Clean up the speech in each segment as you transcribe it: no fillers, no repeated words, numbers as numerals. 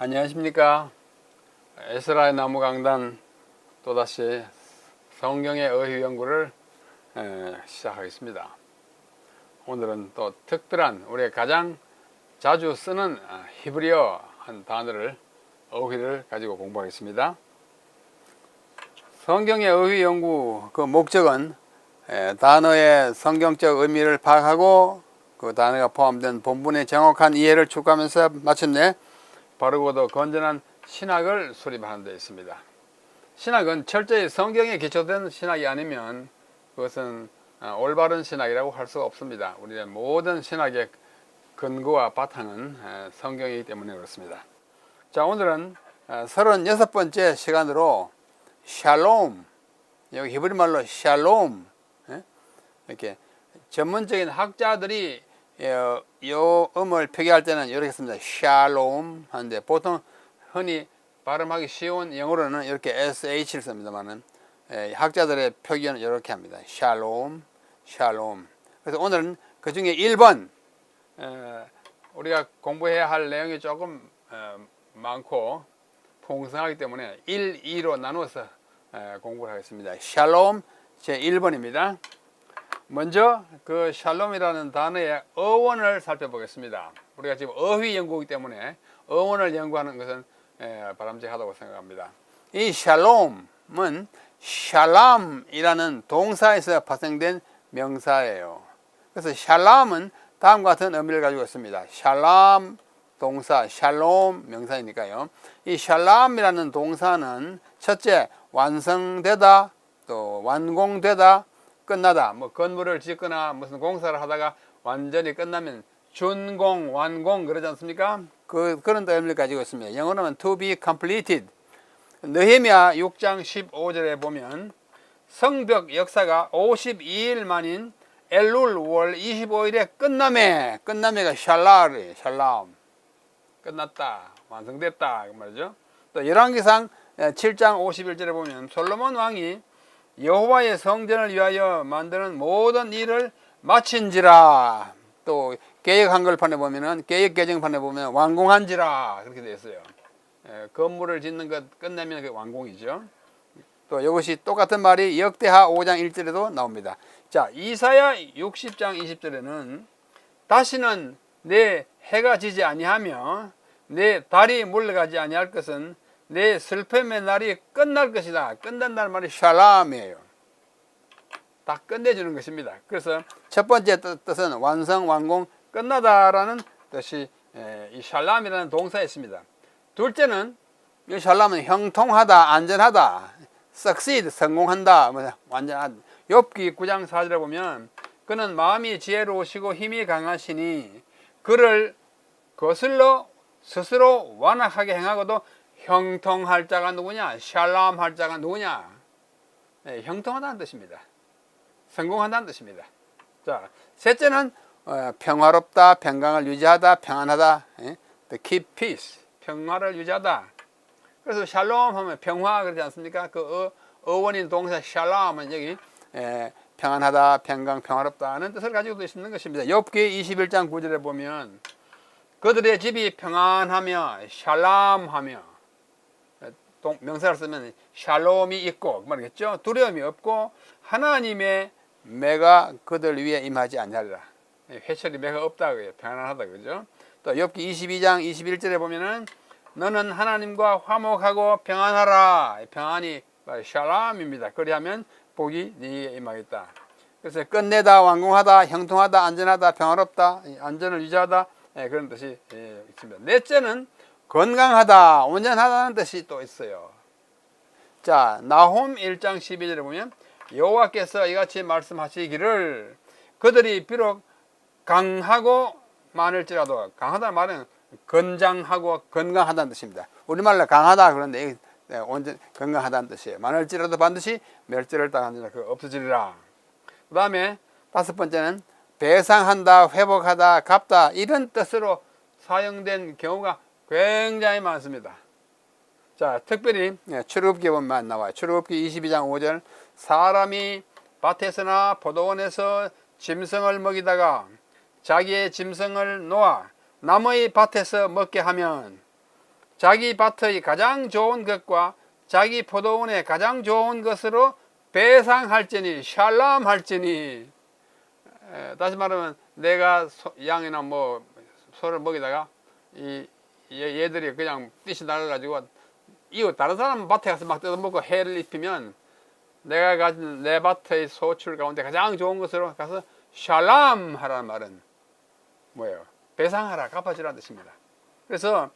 안녕하십니까. 에스라의 나무 강단 또다시 성경의 어휘 연구를 시작하겠습니다. 오늘은 또 특별한 우리가 가장 자주 쓰는 히브리어 한 단어를 어휘를 가지고 공부하겠습니다. 성경의 어휘 연구 그 목적은 단어의 성경적 의미를 파악하고 그 단어가 포함된 본문의 정확한 이해를 추구하면서 마침내 바르고도 건전한 신학을 수립하는 데 있습니다. 신학은 철저히 성경에 기초된 신학이 아니면 그것은 올바른 신학이라고 할 수가 없습니다. 우리의 모든 신학의 근거와 바탕은 성경이기 때문에 그렇습니다. 자, 오늘은 36번째 시간으로 샬롬, 여기 히브리 말로 샬롬, 이렇게 전문적인 학자들이 요 음을 표기할 때는 이렇게 씁니다. 샬롬 하는데 보통 흔히 발음하기 쉬운 영어로는 이렇게 SH를 씁니다만은 학자들의 표기는 이렇게 합니다. 샬롬, 샬롬. 그래서 오늘은 그 중에 1번 우리가 공부해야 할 내용이 조금 많고 풍성하기 때문에 1, 2로 나누어서 공부를 하겠습니다. 샬롬 제 1번입니다. 먼저 그 샬롬이라는 단어의 어원을 살펴보겠습니다. 우리가 지금 어휘 연구이기 때문에 어원을 연구하는 것은 바람직하다고 생각합니다. 이 샬롬은 샬람이라는 동사에서 파생된 명사예요. 그래서 샬람은 다음과 같은 의미를 가지고 있습니다. 샬람 동사, 샬롬 명사이니까요. 이 샬람이라는 동사는 첫째 완성되다, 또 완공되다, 끝나다, 뭐 건물을 짓거나 무슨 공사를 하다가 완전히 끝나면 준공, 완공 그러지 않습니까? 그런 의미를 가지고 있습니다. 영어로는 to be completed. 느헤미야 6장 15절에 보면 성벽 역사가 52일 만인 엘룰 월 25일에 끝남에가 샬라르, 샬람, 끝났다, 완성됐다 그 말이죠. 또 열왕기상 7장 51절에 보면 솔로몬 왕이 여호와의 성전을 위하여 만드는 모든 일을 마친지라. 또 개역 한글판에 보면은 개역 개정판에 보면 완공한지라 그렇게 되어 있어요. 건물을 짓는 것 끝내면 그게 완공이죠. 또 이것이 똑같은 말이 역대하 5장 1절에도 나옵니다. 자, 이사야 60장 20절에는 다시는 내 해가 지지 아니하며 내 달이 물러가지 아니할 것은 내 슬픔의 날이 끝날 것이다. 끝난다는 말이 샬람이에요. 다 끝내주는 것입니다. 그래서 첫 번째 뜻은 완성, 완공, 끝나다라는 뜻이 이 샬람이라는 동사에 있습니다. 둘째는 이 샬람은 형통하다, 안전하다, succeed, 성공한다, 완전하다. 욥기 9장 4절에 보면 그는 마음이 지혜로우시고 힘이 강하시니 그를 거슬러 스스로 완악하게 행하고도 형통할 자가 누구냐? 샬람 할 자가 누구냐? 형통하다는 뜻입니다. 성공한다는 뜻입니다. 자, 셋째는 평화롭다, 평강을 유지하다, 평안하다. The keep peace. 평화를 유지하다. 그래서 샬롬 하면 평화 그러지 않습니까? 그 어원인 동사 샬람은 여기 평안하다, 평강, 평화롭다는 뜻을 가지고 있는 것입니다. 욥기 21장 9절에 보면 그들의 집이 평안하며 샬람하며 명사를 쓰면 샬롬이 있고 말이겠죠. 두려움이 없고 하나님의 매가 그들 위에 임하지 않으리라. 회철이 매가 없다 그래요. 평안하다 그죠. 또 욥기 22장 21절에 보면은 너는 하나님과 화목하고 평안하라. 평안이 샬람입니다. 그리하면 복이 네게 임하겠다. 그래서 끝내다, 완공하다, 형통하다, 안전하다, 평화롭다, 안전을 유지하다 그런 뜻이 있습니다. 넷째는 건강하다, 온전하다는 뜻이 또 있어요. 자, 나홈 1장 12절에 보면 여호와께서 이같이 말씀하시기를 그들이 비록 강하고 많을지라도, 강하다는 말은 건장하고 건강하다는 뜻입니다. 우리말로 강하다 그런데 온전 건강하다는 뜻이에요. 많을지라도 반드시 멸절을 당하느니라, 그 없어지리라. 그 다음에 다섯 번째는 배상한다, 회복하다, 갚다 이런 뜻으로 사용된 경우가 굉장히 많습니다. 자, 특별히 출애굽기에 보면 나와요. 출애굽기 22장 5절 사람이 밭에서나 포도원에서 짐승을 먹이다가 자기의 짐승을 놓아 남의 밭에서 먹게 하면 자기 밭의 가장 좋은 것과 자기 포도원의 가장 좋은 것으로 배상할지니 샬람 할지니. 다시 말하면 내가 양이나 뭐 소를 먹이다가 얘들이 그냥 뛰시 나가가지고 이거 다른 사람 밭에 가서 막 뜯어먹고 해를 입히면 내가 가진 내 밭의 소출 가운데 가장 좋은 것으로 가서 샬람 하라는 말은 뭐예요? 배상하라, 갚아주라는 뜻입니다. 그래서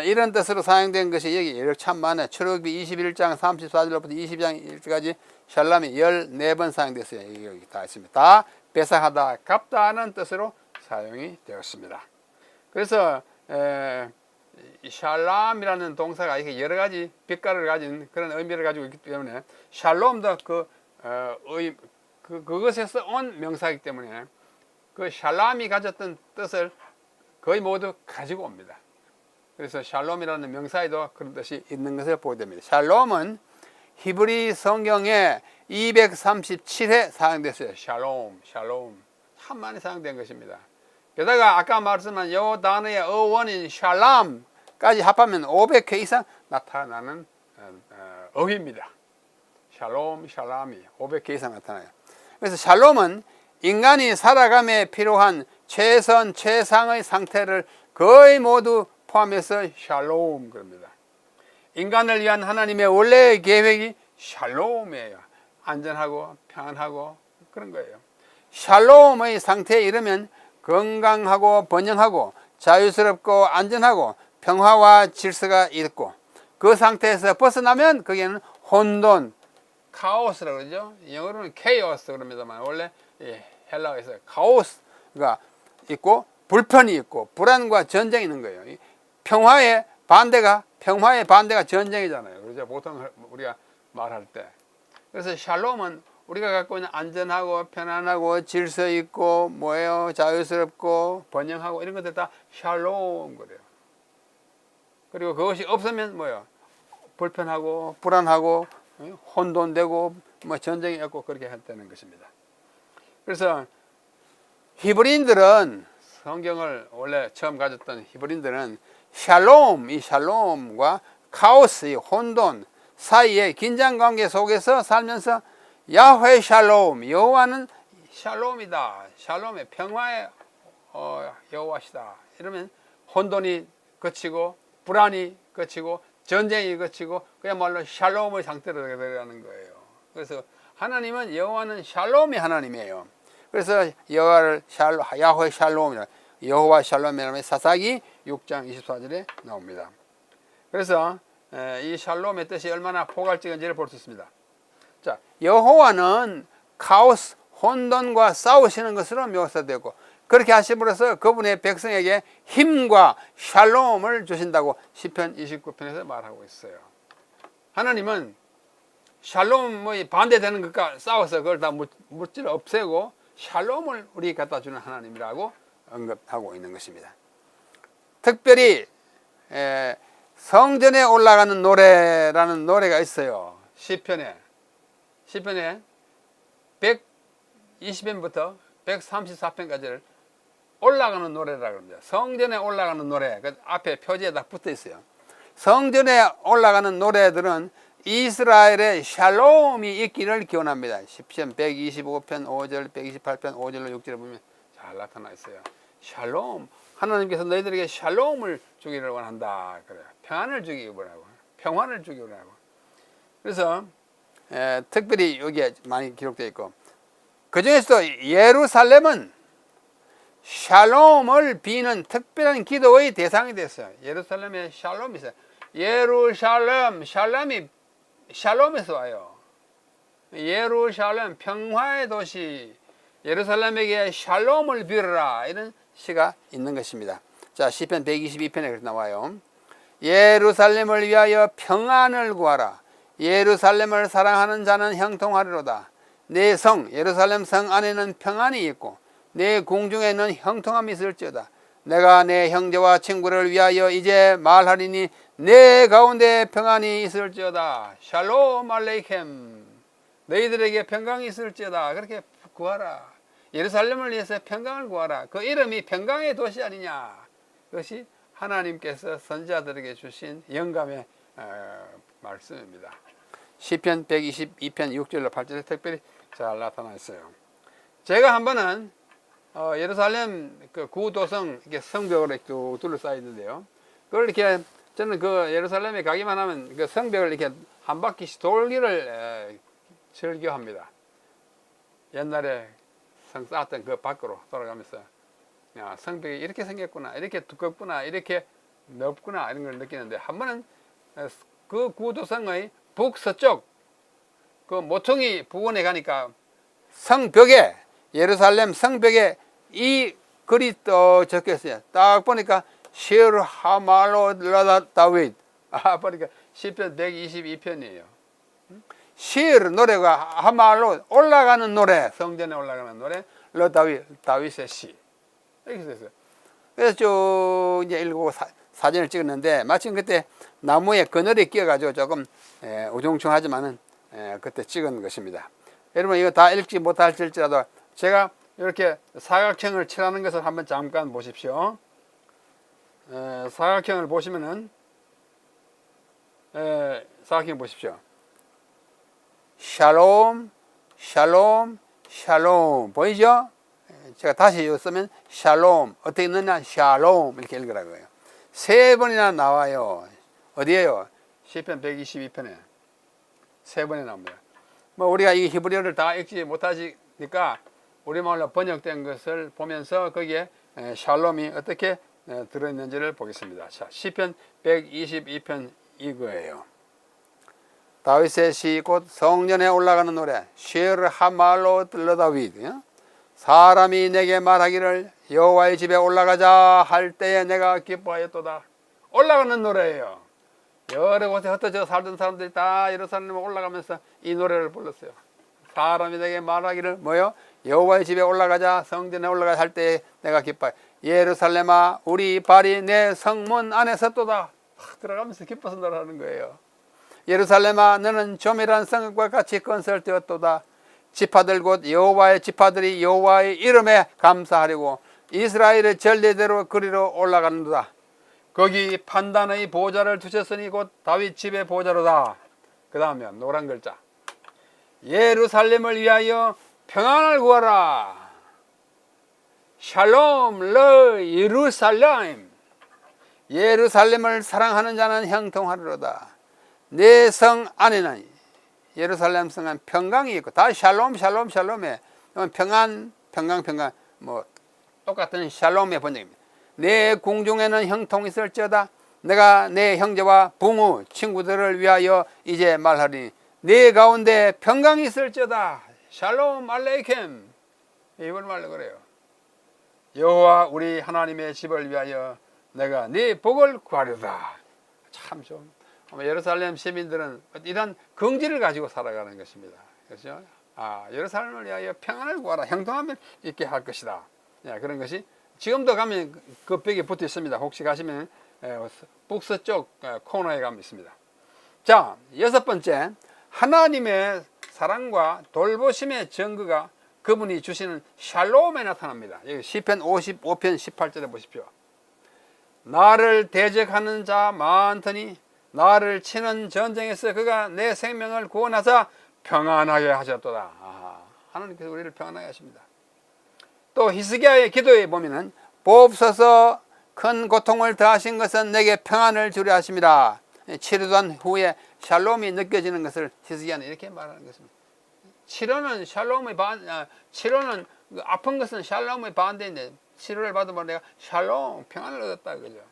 이런 뜻으로 사용된 것이 여기 참 많아요. 출애굽기 21장 34절부터 22장 1절까지 샬람이 14번 사용됐어요. 여기 다 있습니다. 다 배상하다, 갚다는 뜻으로 사용이 되었습니다. 그래서 샬람이라는 동사가 이렇게 여러 가지 빛깔을 가진 그런 의미를 가지고 있기 때문에 샬롬도 그것에서 온 명사이기 때문에 그 샬람이 가졌던 뜻을 거의 모두 가지고 옵니다. 그래서 샬롬이라는 명사에도 그런 뜻이 있는 것을 보게 됩니다. 샬롬은 히브리 성경에 237회 사용됐어요. 샬롬, 샬롬. 참 많이 사용된 것입니다. 게다가 아까 말씀한 이 단어의 어원인 샬람까지 합하면 500회 이상 나타나는 어휘입니다. 샬롬, 샬람이 500회 이상 나타나요. 그래서 샬롬은 인간이 살아감에 필요한 최선, 최상의 상태를 거의 모두 포함해서 샬롬 그럽니다. 인간을 위한 하나님의 원래의 계획이 샬롬이에요. 안전하고 평안하고 그런 거예요. 샬롬의 상태에 이르면 건강하고 번영하고 자유스럽고 안전하고 평화와 질서가 있고, 그 상태에서 벗어나면 거기에는 혼돈, 카오스라고 그러죠. 영어로는 케이오스 그럽니다만 원래 헬라어에서 카오스가 있고 불편이 있고 불안과 전쟁이 있는 거예요. 평화의 반대가 전쟁이잖아요. 그렇죠? 보통 우리가 말할 때. 그래서 샬롬은 우리가 갖고 있는 안전하고 편안하고 질서 있고 뭐예요? 자유스럽고 번영하고 이런 것들 다 샬롬 그래요. 그리고 그것이 없으면 뭐예요? 불편하고 불안하고 혼돈되고 뭐 전쟁이 없고 그렇게 한다는 것입니다. 그래서 히브리인들은 성경을 원래 처음 가졌던 히브리인들은 샬롬, 이 샬롬과 카오스, 이 혼돈 사이의 긴장관계 속에서 살면서 야훼 샬롬, 여호와는 샬롬이다, 샬롬의 평화의 여호와시다 이러면 혼돈이 그치고 불안이 그치고 전쟁이 그치고 그야말로 샬롬의 상태로 되어가는 거예요. 그래서 하나님은 여호와는 샬롬의 하나님이에요. 그래서 여호와를 야훼 샬롬이라, 여호와 샬롬이라는 사사기 6장 24절에 나옵니다. 그래서 이 샬롬의 뜻이 얼마나 포괄적인지를 볼 수 있습니다. 자, 여호와는 카오스, 혼돈과 싸우시는 것으로 묘사되고, 그렇게 하심으로써 그분의 백성에게 힘과 샬롬을 주신다고 시편 29편에서 말하고 있어요. 하나님은 샬롬의 반대되는 것과 싸워서 그걸 다 물질 없애고 샬롬을 우리 갖다 주는 하나님이라고 언급하고 있는 것입니다. 특별히 성전에 올라가는 노래라는 노래가 있어요. 시편에 120편부터 134편까지를 올라가는 노래라고 합니다. 성전에 올라가는 노래, 그 앞에 표지에다 붙어 있어요. 성전에 올라가는 노래들은 이스라엘의 샬롬이 있기를 기원합니다. 시편 125편 5절, 128편 5절로 6절에 보면 잘 나타나 있어요. 샬롬, 하나님께서 너희들에게 샬롬을 주기를 원한다 그래요. 평안을 주기 원하고, 평화를 주기 원하고. 그래서 특별히 여기에 많이 기록되어 있고, 그 중에서도 예루살렘은 샬롬을 비는 특별한 기도의 대상이 됐어요. 예루살렘에 샬롬이 있어요. 예루살렘, 샬롬에서 와요. 예루살렘, 평화의 도시, 예루살렘에게 샬롬을 빌어라, 이런 시가 있는 것입니다. 자, 시편 122편에 그렇게 나와요. 예루살렘을 위하여 평안을 구하라. 예루살렘을 사랑하는 자는 형통하리로다. 내 성, 예루살렘 성 안에는 평안이 있고 내 궁중에는 형통함이 있을지어다. 내가 내 형제와 친구를 위하여 이제 말하리니 내 가운데 평안이 있을지어다. 샬롬 알레이켐, 너희들에게 평강이 있을지어다. 그렇게 구하라. 예루살렘을 위해서 평강을 구하라. 그 이름이 평강의 도시 아니냐. 그것이 하나님께서 선지자들에게 주신 영감의 말씀입니다. 시편 122편 6절로 8절에 특별히 잘 나타나 있어요. 제가 한 번은 예루살렘 그 구도성 이렇게 성벽으로 쭉 둘러싸여 있는데요. 그걸 이렇게 저는 그 예루살렘에 가기만 하면 그 성벽을 이렇게 한 바퀴씩 돌기를 즐겨합니다. 옛날에 성 쌓았던 그 밖으로 돌아가면서 야, 성벽이 이렇게 생겼구나, 이렇게 두껍구나, 이렇게 넓구나 이런 걸 느끼는데 한 번은 그 구도성의 북서쪽 그 모퉁이 부근에 가니까 성벽에 예루살렘 성벽에 이 글이 또 적혀 있어요. 딱 보니까 시르 하말로 다윗. 보니까 시편 122편이에요. 시르 노래가 하말로 올라가는 노래, 성전에 올라가는 노래, 다윗의 시. 이렇게 써 있어요. 그래서 쭉 이제 읽고 사진을 찍었는데 마침 그때 나무에 그늘이 끼어가지고 조금 우중충하지만은 그때 찍은 것입니다. 여러분 이거 다 읽지 못할지라도 제가 이렇게 사각형을 칠하는 것을 한번 잠깐 보십시오. 사각형을 보시면은 사각형 보십시오. 샬롬, 샬롬, 샬롬 보이죠? 제가 다시 쓰면 샬롬 어떻게 읽느냐? 샬롬 이렇게 읽으라고요. 세 번이나 나와요. 어디에요? 시편 122편에 세 번이나 나옵니다. 뭐 우리가 이 히브리어를 다 읽지 못하니까 우리말로 번역된 것을 보면서 거기에 샬롬이 어떻게 들어있는지를 보겠습니다. 자, 시편 122편 이거예요. 다윗의 시 곧 성전에 올라가는 노래 시르 하말로 다윗. 사람이 내게 말하기를 여호와의 집에 올라가자 할 때에 내가 기뻐하였도다. 올라가는 노래예요. 여러 곳에 흩어져 살던 사람들이 다 예루살렘에 올라가면서 이 노래를 불렀어요. 사람이 내게 말하기를 뭐요? 여호와의 집에 올라가자, 성전에 올라가자 할 때에 내가 기뻐해. 예루살렘아 우리 발이 내 성문 안에 섰도다. 들어가면서 기뻐서 노래하는 거예요. 예루살렘아 너는 조밀한 성읍과 같이 건설되었도다. 지파들 곧 여호와의 지파들이 여호와의 이름에 감사하려고 이스라엘의 전례대로 그리로 올라가는도다. 거기 판단의 보좌를 두셨으니 곧 다윗 집의 보좌로다. 그 다음에 노란 글자 예루살렘을 위하여 평안을 구하라. 샬롬 러 예루살렘. 예루살렘을 사랑하는 자는 형통하리로다. 내 성 안에는 예루살렘 성은 평강이 있고 다 샬롬 샬롬 샬롬에 평안 평강 뭐 똑같은 샬롬의 번역입니다. 내 궁중에는 형통이 있을지어다. 내가 내 형제와 부모 친구들을 위하여 이제 말하리니 내 가운데 평강이 있을지어다. 샬롬 알레이켐. 이걸 말로 그래요. 여호와 우리 하나님의 집을 위하여 내가 네 복을 구하려다. 참 좀 예루살렘 시민들은 이런 긍지를 가지고 살아가는 것입니다. 그렇죠? 예루살렘을 위하여 평안을 구하라. 형통함을 있게 할 것이다. 그런 것이 지금도 가면 그 벽에 붙어 있습니다. 혹시 가시면 북서쪽 코너에 가면 있습니다. 자, 여섯 번째, 하나님의 사랑과 돌보심의 증거가 그분이 주시는 샬롬에 나타납니다. 여기 시편 55편 18절에 보십시오. 나를 대적하는 자 많더니 나를 치는 전쟁에서 그가 내 생명을 구원하사 평안하게 하셨도다. 하나님께서 우리를 평안하게 하십니다. 또 히스기야의 기도에 보면은 보옵소서 큰 고통을 더하신 것은 내게 평안을 주려 하심이라. 치료한 후에 샬롬이 느껴지는 것을 히스기야는 이렇게 말하는 것입니다. 치료는 치료는 아픈 것은 샬롬의 반대인데 치료를 받으면 내가 샬롬 평안을 얻었다 그죠.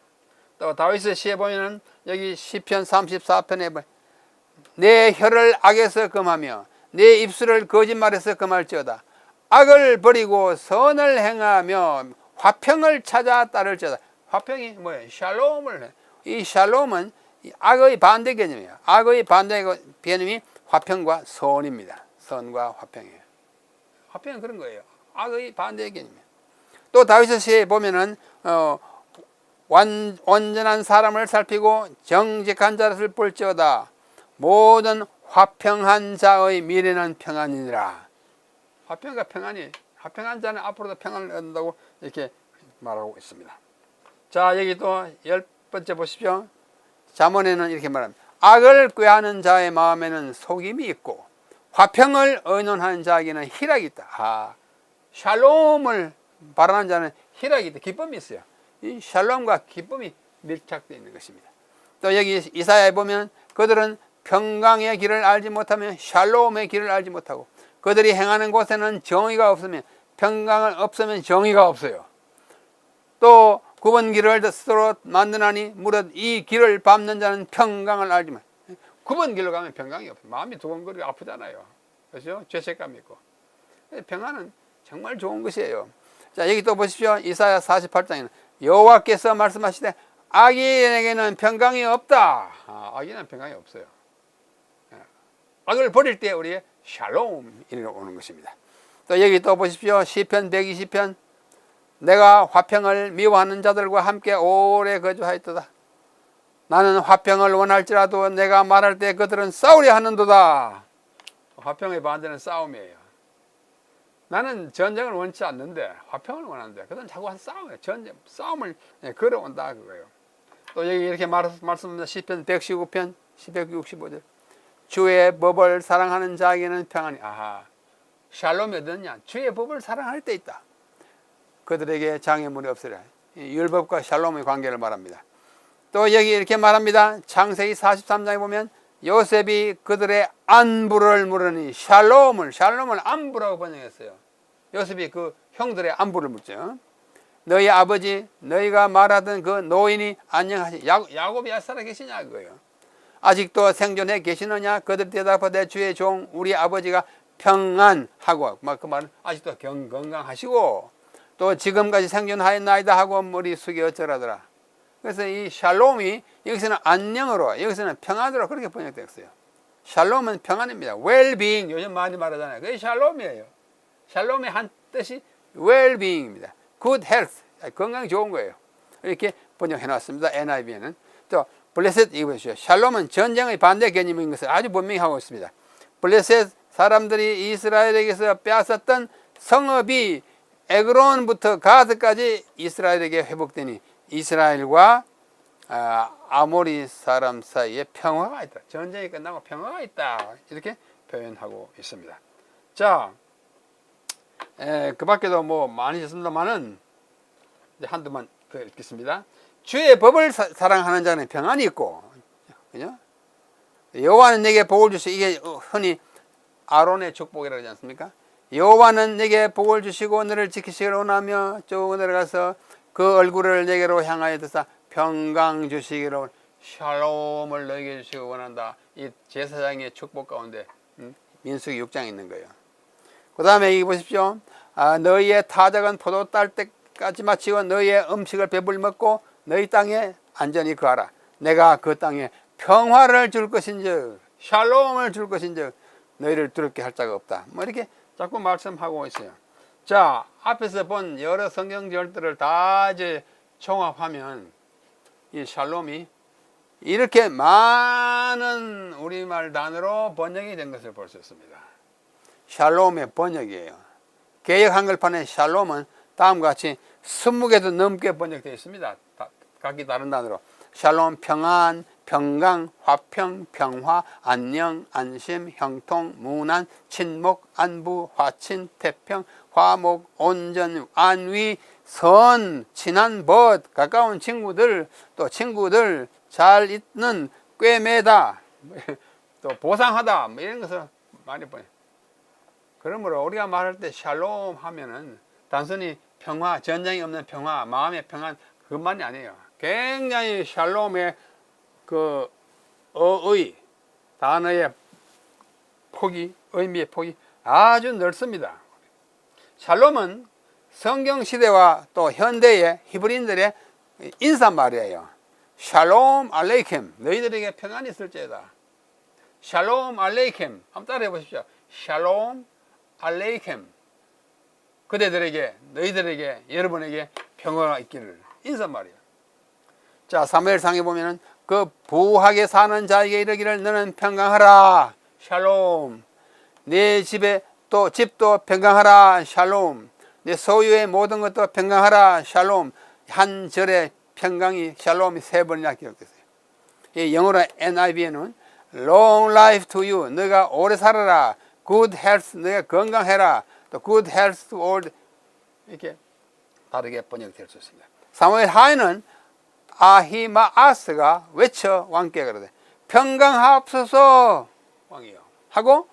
또 다윗의 시에 보면은 여기 시편 34편에 보면 내 혀를 악에서 금하며 내 입술을 거짓말에서 금할지어다. 악을 버리고 선을 행하며 화평을 찾아 따를지어다. 화평이 뭐예요? 샬롬을 해. 이 샬롬은 악의 반대 개념이에요. 악의 반대 개념이 화평과 선입니다. 선과 화평이에요. 화평은 그런 거예요. 악의 반대 개념이에요. 또 다윗의 시에 보면은 온전한 사람을 살피고 정직한 자를 볼지어다. 모든 화평한 자의 미래는 평안이니라. 화평과 평안이, 화평한 자는 앞으로도 평안을 얻는다고 이렇게 말하고 있습니다. 자, 여기 또 10번째 보십시오. 잠언에는 이렇게 말합니다. 악을 꾀하는 자의 마음에는 속임이 있고 화평을 의논하는 자에게는 희락이 있다. 샬롬을 바라는 자는 희락이 있다. 기쁨이 있어요. 이 샬롬과 기쁨이 밀착되어 있는 것입니다. 또 여기 이사야에 보면 그들은 평강의 길을 알지 못하면 샬롬의 길을 알지 못하고 그들이 행하는 곳에는 정의가 없으면 평강을 없으면 정의가 없어요. 또 굽은 길을 스스로 만드나니 무릇 이 길을 밟는 자는 평강을 알지만 굽은 길로 가면 평강이 없어요. 마음이 두근거리고 아프잖아요. 그렇죠? 죄책감이 있고. 평안은 정말 좋은 것이에요. 자, 여기 또 보십시오. 이사야 48장에는 여호와께서 말씀하시되 악인에게는 평강이 없다. 악인은 평강이 없어요. 악을 버릴 때 우리의 샬롬이 오는 것입니다. 또 여기 또 보십시오. 시편 120편 내가 화평을 미워하는 자들과 함께 오래 거주하였도다. 나는 화평을 원할지라도 내가 말할 때 그들은 싸우려 하는도다. 화평의 반대는 싸움이에요. 나는 전쟁을 원치 않는데 화평을 원하는데 그들은 자꾸 싸워요. 싸움을 걸어온다 그거예요. 또 여기 이렇게 말씀합니다. 시편 119편 165절 주의 법을 사랑하는 자에게는 평안이 샬롬이 어디냐? 주의 법을 사랑할 때 있다. 그들에게 장애물이 없으리라. 율법과 샬롬의 관계를 말합니다. 또 여기 이렇게 말합니다. 창세기 43장에 보면 요셉이 그들의 안부를 물으니 샬롬을 안부라고 번역했어요. 요셉이 그 형들의 안부를 묻죠. 너희 아버지 너희가 말하던 그 노인이 안녕하시. 야곱이 살아계시냐 그거예요. 아직도 생존해 계시느냐? 그들 대답하되 주의 종 우리 아버지가 평안하고 그 말은 아직도 건강하시고 또 지금까지 생존하였나이다 하고 머리 숙여 어쩌라더라. 그래서 이 샬롬이 여기서는 안녕으로 여기서는 평안으로 그렇게 번역됐어요. 샬롬은 평안입니다. 웰빙 요즘 많이 말하잖아요. 그게 샬롬이에요. 샬롬의 한 뜻이 웰빙입니다. good health 건강 좋은 거예요. 이렇게 번역해 놨습니다. NIV에는 또 블레셋 이거 보시죠. 샬롬은 전쟁의 반대 개념인 것을 아주 분명히 하고 있습니다. 블레셋 사람들이 이스라엘에게서 빼앗았던 성읍이 에그론부터 가드까지 이스라엘에게 회복되니 이스라엘과 아모리 사람 사이에 평화가 있다. 전쟁이 끝나고 평화가 있다. 이렇게 표현하고 있습니다. 자, 그 밖에도 뭐 많이 있습니다만은 한두만 더 읽겠습니다. 주의 법을 사랑하는 자는 평안이 있고, 그죠? 여호와는 내게 복을 주시. 이게 흔히 아론의 축복이라고 하지 않습니까? 여호와는 내게 복을 주시고 너를 지키시기를 원하며 쭉 내려가서 그 얼굴을 내게로 향하여 드사 평강 주시기를 샬롬을 너에게 주시기 원한다. 이 제사장의 축복 가운데 민수기 6장에 있는 거예요. 그 다음에 여기 보십시오. 너희의 타작은 포도 딸 때까지 마치고 너희의 음식을 배불리 먹고 너희 땅에 안전히 거하라. 내가 그 땅에 평화를 줄 것인즉 샬롬을 줄 것인즉 너희를 두렵게 할 자가 없다. 뭐 이렇게 자꾸 말씀하고 있어요. 자, 앞에서 본 여러 성경 절들을 다 이제 종합하면 이 샬롬이 이렇게 많은 우리말 단어로 번역이 된 것을 볼 수 있습니다. 샬롬의 번역이에요. 개역 한글판의 샬롬은 다음과 같이 20개도 넘게 번역되어 있습니다. 각기 다른 단어로 샬롬 평안, 평강, 화평, 평화, 안녕, 안심, 형통, 무난, 친목, 안부, 화친, 태평, 화목, 온전, 안위, 선, 친한 벗, 가까운 친구들, 또 친구들, 잘 있는, 꿰매다, 또 보상하다, 뭐 이런 것을 많이 보여요. 그러므로 우리가 말할 때 샬롬 하면은 단순히 평화, 전쟁이 없는 평화, 마음의 평안, 그것만이 아니에요. 굉장히 샬롬의 그 단어의 폭이, 의미의 폭이 아주 넓습니다. 샬롬은 성경 시대와 또 현대의 히브리인들의 인사말이에요. 샬롬 알레이켐, 너희들에게 평안이 있을지어다. 샬롬 알레이켐, 한번 따라해 보십시오. 샬롬 알레이켐, 그대들에게, 너희들에게, 여러분에게 평화가 있기를. 인사말이에요. 자, 사무엘상에 보면은 그 부하게 사는 자에게 이르기를 너는 평강하라. 샬롬. 내 집에 또 집도 평강하라. 샬롬. 내 소유의 모든 것도 평강하라. 샬롬. 한 절에 평강이 샬롬이 3번이나 기록됐어요. 이 영어로 NIV에는 long life to you, 너가 오래 살아라. good health, 너가 건강해라. 또 good health to all, 이렇게 다르게 번역될 수 있습니다. 사무엘 하에는 아히마아스가 외쳐 왕께 그러되 평강하옵소서 왕이요 하고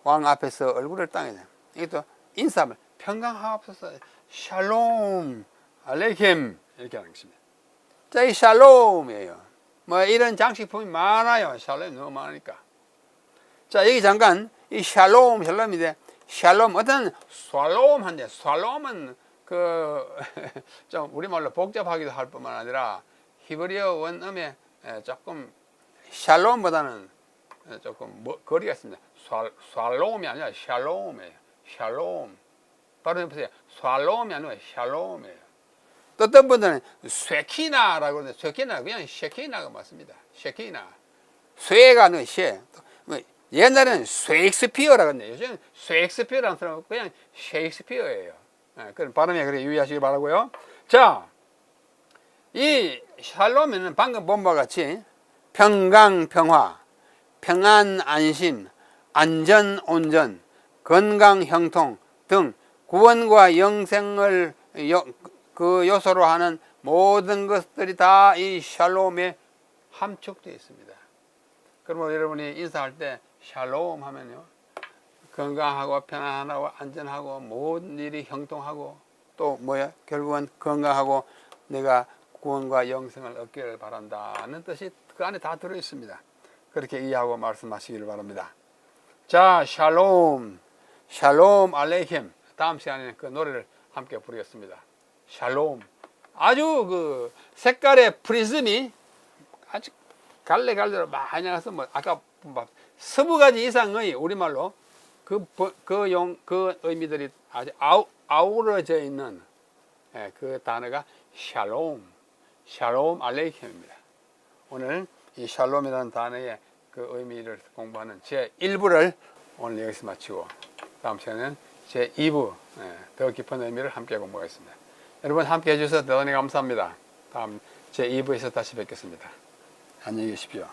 왕 앞에서 얼굴을 땅에 대요. 이것도 인사말 평강하옵소서 샬롬 알레이켐 이렇게 하는 것입니다. 자, 이 샬롬이에요. 뭐 이런 장식품이 많아요. 샬롬이 너무 많으니까. 자, 여기 잠깐 이 샬롬인데 샬롬 어떤 샬롬한데 샬롬은 좀 우리말로 복잡하기도 할 뿐만 아니라 히브리어 원음에 조금 샬롬보다는 조금 거리가 있습니다. 샬롬이 아니라 샬롬이에요. 샬롬. 바로 해보세요. 샬롬이 아니라 샬롬이에요. 또 어떤 분들은 쉐키나라고 하는데 쉐키나 그냥 쉐키나가 맞습니다. 쉐키나. 쉐가 아니라 쉐. 옛날에는 쉐익스피어라고 했는데 요즘은 쉐익스피어라는 사람은 그냥 셰익스피어예요. 그런 발음에 그래 유의하시기 바라고요. 자, 이 샬롬에는 방금 본 바와 같이 평강, 평화, 평안, 안심, 안전, 온전, 건강, 형통 등 구원과 영생을 그 요소로 하는 모든 것들이 다 이 샬롬에 함축되어 있습니다. 그러면 여러분이 인사할 때 샬롬 하면요 건강하고 편안하고 안전하고 모든 일이 형통하고 또 뭐야 결국은 건강하고 내가 구원과 영생을 얻기를 바란다는 뜻이 그 안에 다 들어 있습니다. 그렇게 이해하고 말씀하시기를 바랍니다. 자, 샬롬, 샬롬 알레이켐. 다음 시간에 그 노래를 함께 부르겠습니다. 샬롬. 아주 그 색깔의 프리즘이 아주 갈래갈래로 많이 나서 뭐 아까 20가지 이상의 우리말로 그 의미들이 아주 아우러져 있는 그 단어가 샬롬, 샬롬 알레이켐입니다. 오늘 이 샬롬이라는 단어의 그 의미를 공부하는 제 1부를 오늘 여기서 마치고 다음 시간에는 제 2부 더 깊은 의미를 함께 공부하겠습니다. 여러분 함께 해주셔서 대단히 감사합니다. 다음 제 2부에서 다시 뵙겠습니다. 안녕히 계십시오.